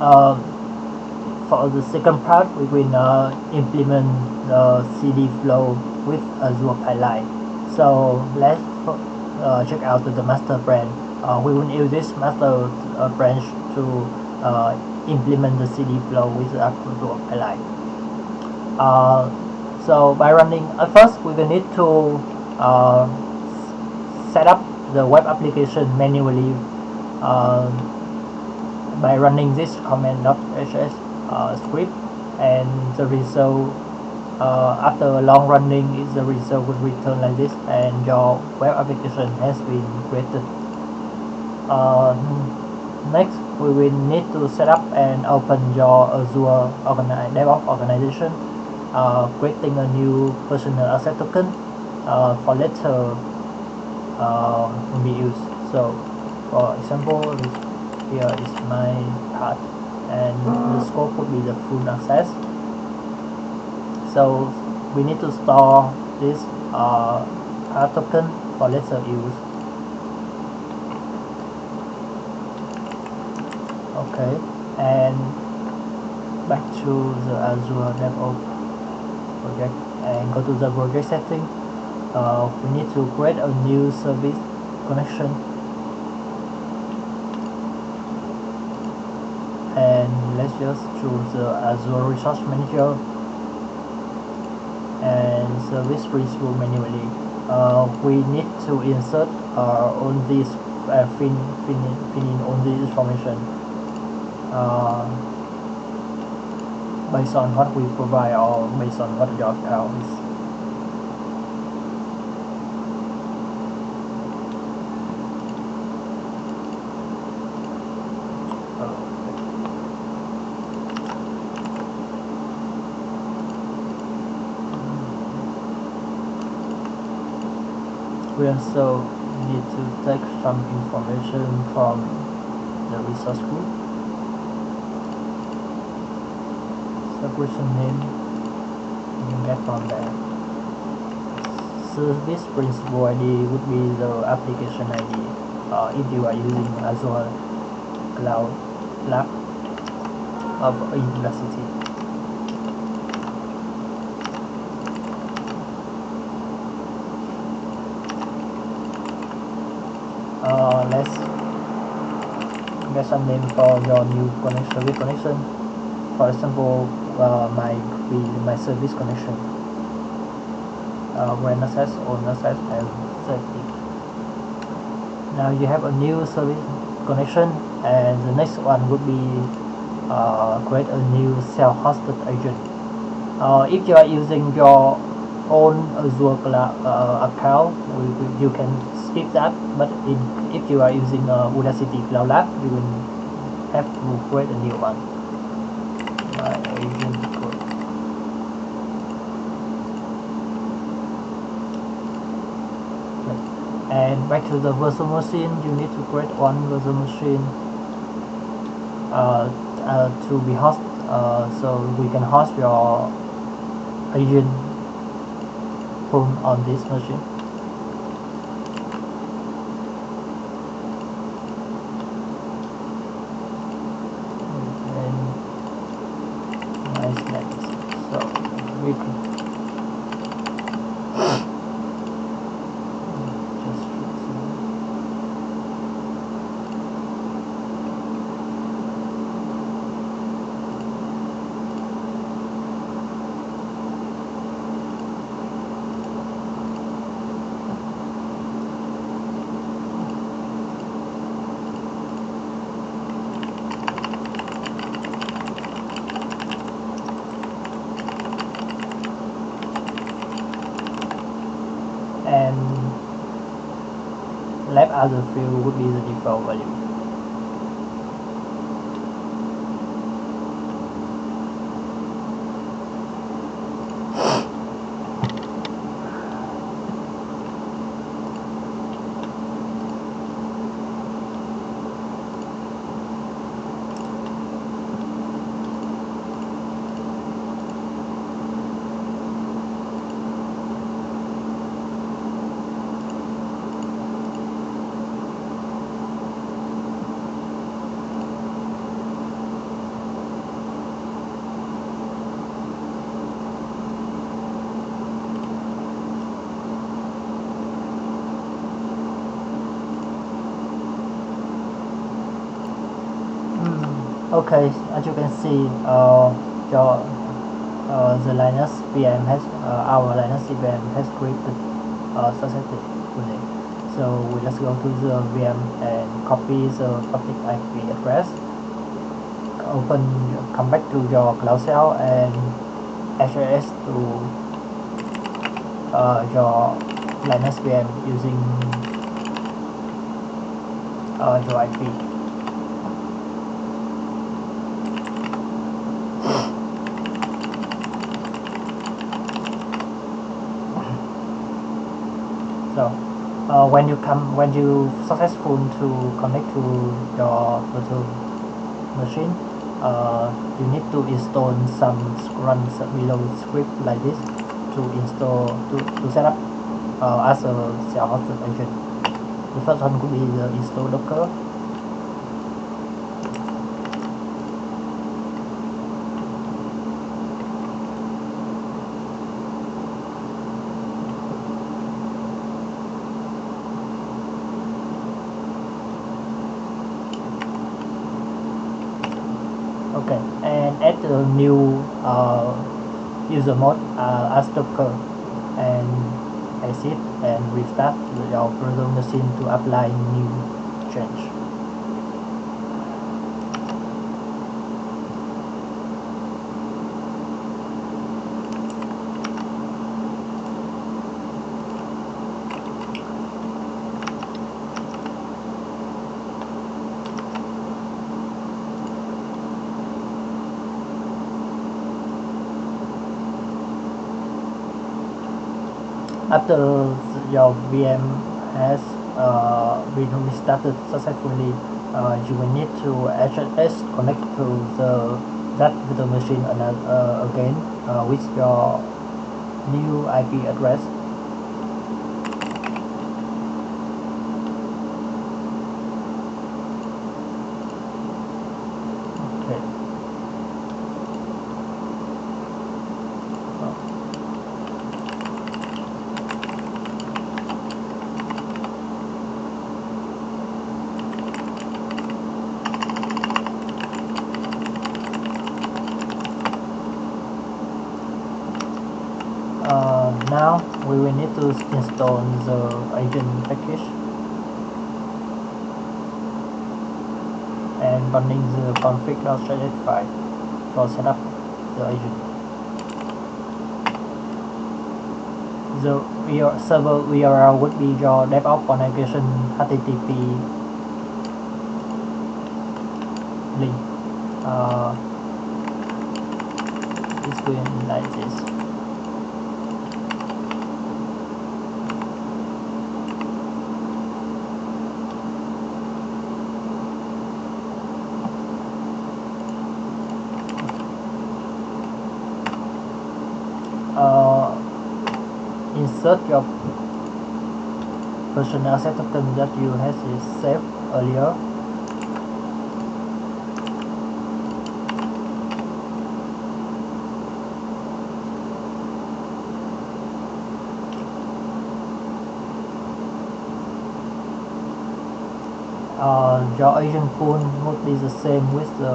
Um, for the second part, we will implement the CD flow with Azure pipeline. So let's check out the master branch. We will use this master branch to implement the CD flow with the Azure pipeline. Uh, so by running, at first we will need to uh, set up the web application manually uh, by running this command.hs script, and the result after a long running the result will return like this, and your web application has been created. uh, Next, we will need to set up and open your Azure DevOps organization, creating a new personal asset token for later will be used. So for example, here is my part, and the scope would be the full access. So we need to store this part token for later use. Okay, and back to the Azure DevOps project and go to the project setting. We need to create a new service connection, and let's just choose the Azure Resource Manager and service principal manually. We need to insert all these fill in all the information based on what we provide or based on what your account is. We also need to take some information from the resource group. Subscription name you can get from there. Service principal ID would be the application ID if you are using Azure Cloud Lab of Udacity. Let's get some name for your new service connection. For example, my service connection, when access, on access, and safety. Now you have a new service connection, and the next one would be create a new self-hosted agent. If you are using your own Azure account, you can skip that. But if you are using Udacity Cloud Lab, you will have to create a new one. My agent code. Okay. And back to the virtual machine, you need to create one virtual machine to be host, so we can host your agent phone on this machine. And nice next. So we can and left other field would be the default value. Okay, as you can see, your the Linux VM has our Linux VM has created successfully. So we just go to the VM and copy the public IP address. Come back to your Cloud Shell and access to your Linux VM using your IP. So when you successful to connect to your virtual machine, you need to install some run below script like this to install to set up as a self-hosted agent. The first one could be the install Docker. Okay, and add the new user mode as Docker and exit and restart your virtual machine to apply new change. After your VM has been restarted successfully, you will need to access connect to that virtual machine again with your new IP address. Okay. Now we will need to install the agent package and running the config.js file for setup the agent. Your server URL would be your Devops connection HTTP link. It's going like this. Insert your personal access token that you have saved earlier. Your agent pool would be the same with the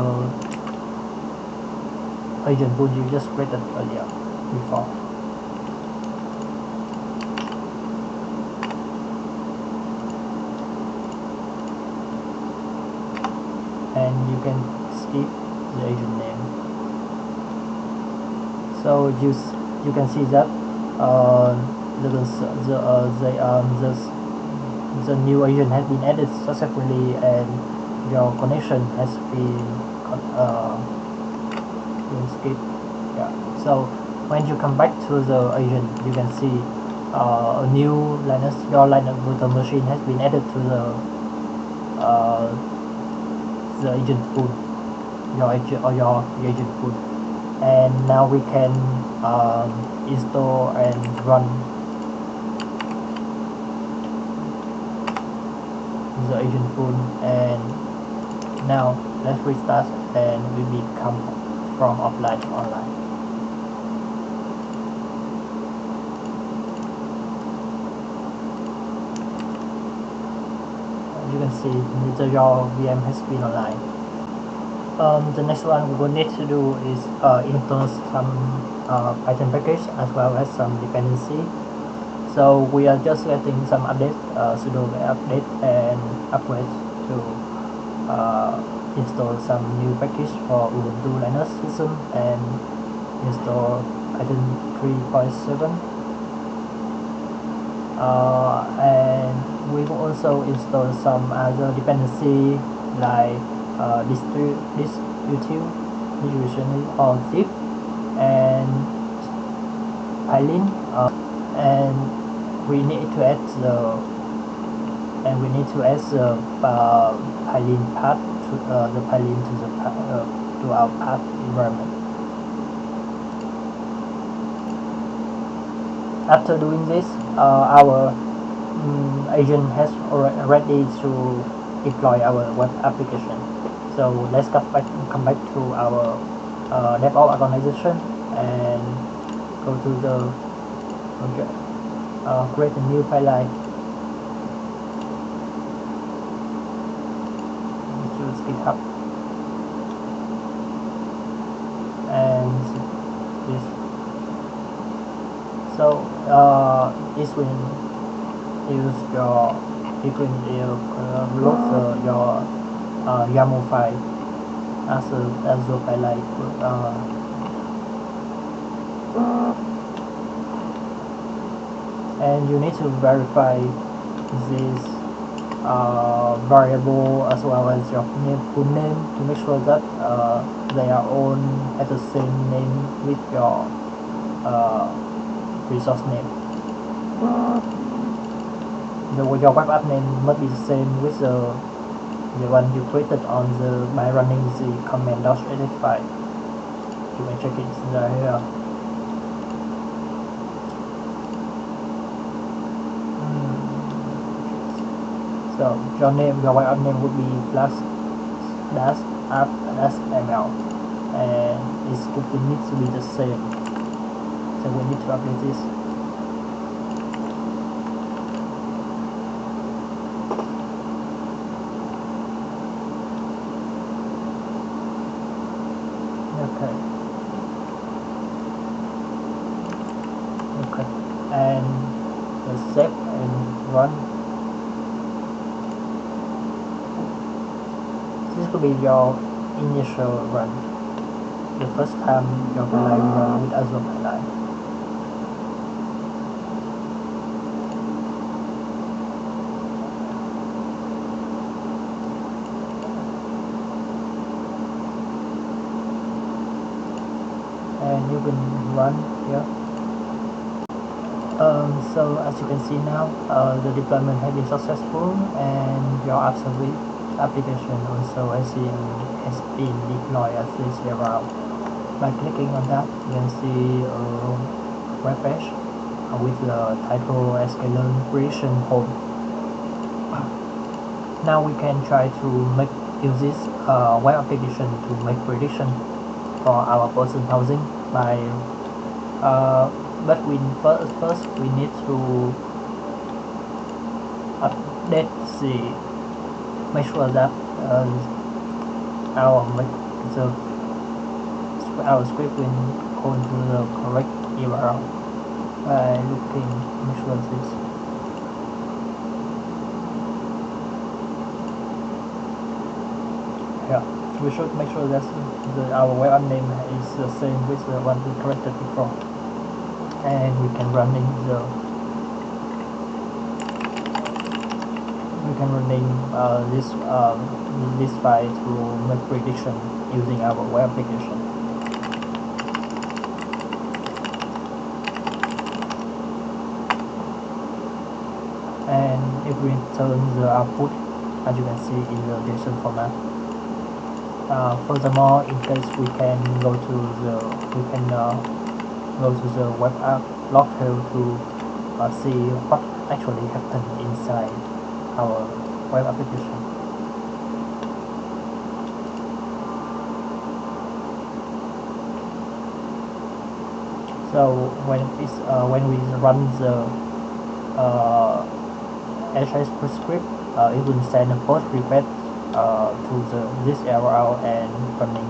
agent pool you just created earlier before. And you can skip the agent name. So you can see that the new agent has been added successfully and your connection has been skipped. Yeah. So when you come back to the agent, you can see a new your Linux virtual machine has been added to the agent pool, your agent pool, and now we can install and run the agent pool. And now let's restart and we become from offline to online. As you can see, your VM has been online. The next one we will need to do is install some Python package as well as some dependency. So we are just getting some update, sudo update and upgrade to install some new package for Ubuntu Linux system and install Python 3.7. And we will also install some other dependency like distribution or zip and pylin, and we need to add the pylin path to the pylin to our path environment. After doing this, our agent has already to deploy our web application. So let's come back to our Devops organization and go to the project, create a new pipeline to GitHub, and this. So this will use your load your YAML file as a pipeline. And you need to verify this variable as well as your full name to make sure that they are all at the same name with your resource name. Your web app name must be the same with the one you created by running the command -85. You can check it here. So your web app name would be /app/ml, and it needs to be the same. So we need to update this. Okay, and save and run. This will be your initial run, the first time your pipeline run with Azure pipeline. And you can run here. So as you can see now, the deployment has been successful, and your app service application also has been deployed as this around. By clicking on that, you can see a web page with the title Escalon Creation Home. Now we can try to use this web application to make prediction for our person housing by but first we need to update make sure that our script will go into the correct URL by looking make sure this. Yeah, we should make sure that our web app name is the same with the one we corrected before, and we can run this file to make prediction using our web application. And if we turn the output, as you can see, in the JSON format. Furthermore, in case we can go to the web app log file to see what actually happened inside our web application. So when we run the HS script, it will send a post request to this URL and running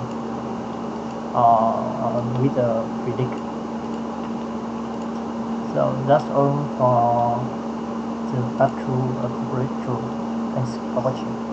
with a predict. So that's all for the part 2 of the breakthrough. Thanks for watching.